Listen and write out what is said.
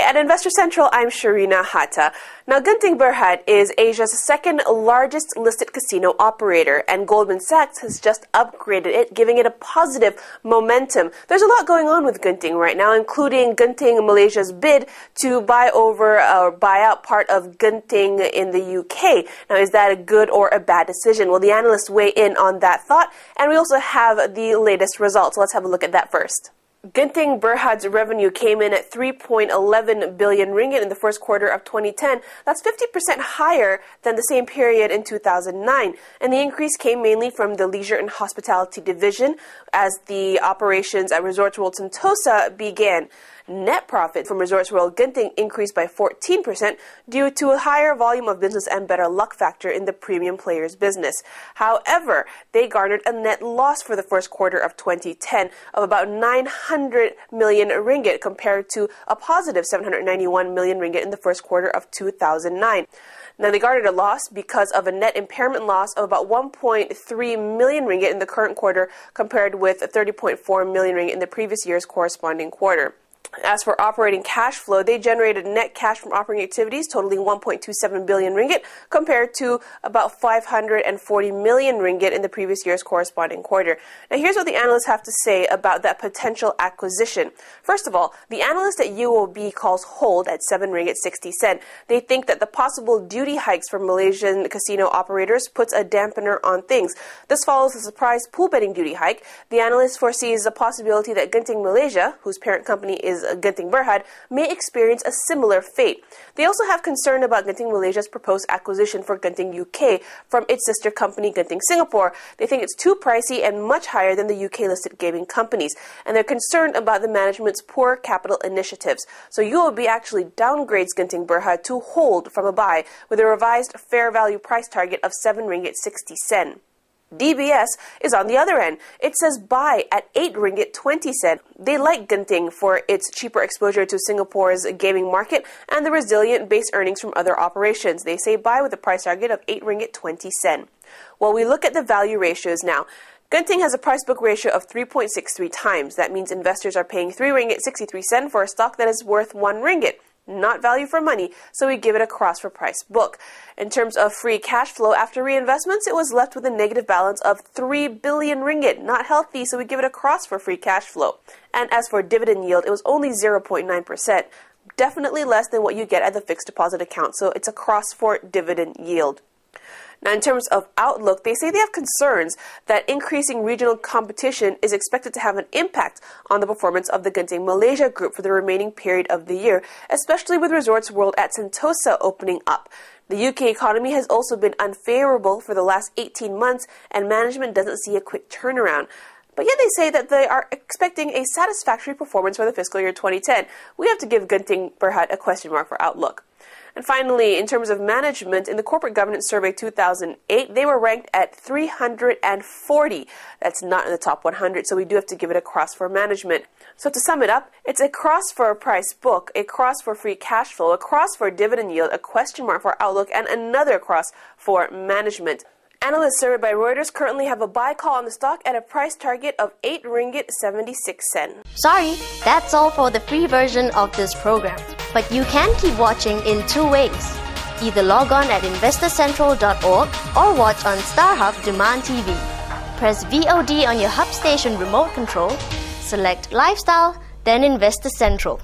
at Investor Central, I'm Sharina Hatta. Now, Genting Berhad is Asia's second largest listed casino operator, and Goldman Sachs has just upgraded it, giving it a positive momentum. There's a lot going on with Genting right now, including Genting Malaysia's bid to buy out part of Genting in the UK. Now, is that a good or a bad decision? Well, the analysts weigh in on that thought, and we also have the latest results. Let's have a look at that first. Genting Berhad's revenue came in at 3.11 billion ringgit in the first quarter of 2010. That's 50% higher than the same period in 2009. And the increase came mainly from the leisure and hospitality division as the operations at Resorts World Sentosa began. Net profit from Resorts World Genting increased by 14% due to a higher volume of business and better luck factor in the premium players business. However, they garnered a net loss for the first quarter of 2010 of about 900 million ringgit compared to a positive 791 million ringgit in the first quarter of 2009. Now, they garnered a loss because of a net impairment loss of about 1.3 million ringgit in the current quarter compared with 30.4 million ringgit in the previous year's corresponding quarter. As for operating cash flow, they generated net cash from operating activities totaling 1.27 billion ringgit compared to about 540 million ringgit in the previous year's corresponding quarter. Now, here's what the analysts have to say about that potential acquisition. First of all, the analyst at UOB calls hold at 7 ringgit 60 cent. They think that the possible duty hikes for Malaysian casino operators puts a dampener on things. This follows a surprise pool betting duty hike. The analyst foresees the possibility that Genting Malaysia, whose parent company is Genting Berhad, may experience a similar fate. They also have concern about Genting Malaysia's proposed acquisition for Genting UK from its sister company Genting Singapore. They think it's too pricey and much higher than the UK-listed gaming companies, and they're concerned about the management's poor capital initiatives. So UOB actually downgrades Genting Berhad to hold from a buy with a revised fair value price target of 7 ringgit 60 cent. DBS is on the other end. It says buy at 8 ringgit 20 cent. They like Genting for its cheaper exposure to Singapore's gaming market and the resilient base earnings from other operations. They say buy with a price target of 8 ringgit 20 cent. Well, we look at the value ratios now. Genting has a price-book ratio of 3.63 times. That means investors are paying 3 ringgit 63 cent for a stock that is worth 1 ringgit. Not value for money, so we give it a cross for price book. In terms of free cash flow after reinvestments, it was left with a negative balance of 3 billion ringgit. Not healthy, so we give it a cross for free cash flow. And as for dividend yield, it was only 0.9%. Definitely less than what you get at the fixed deposit account, so it's a cross for dividend yield. Now, in terms of outlook, they say they have concerns that increasing regional competition is expected to have an impact on the performance of the Genting Malaysia Group for the remaining period of the year, especially with Resorts World at Sentosa opening up. The UK economy has also been unfavorable for the last 18 months, and management doesn't see a quick turnaround. But yet they say that they are expecting a satisfactory performance for the fiscal year 2010. We have to give Genting Berhad a question mark for outlook. And finally, in terms of management, in the Corporate Governance Survey 2008, they were ranked at 340. That's not in the top 100, so we do have to give it a cross for management. So to sum it up, it's a cross for a price book, a cross for free cash flow, a cross for dividend yield, a question mark for outlook, and another cross for management. Analysts surveyed by Reuters currently have a buy call on the stock at a price target of 8 ringgit 76 cent. Sorry, that's all for the free version of this program. But you can keep watching in 2 ways. Either log on at investorcentral.org or watch on StarHub Demand TV. Press VOD on your hub station remote control, select Lifestyle, then Investor Central.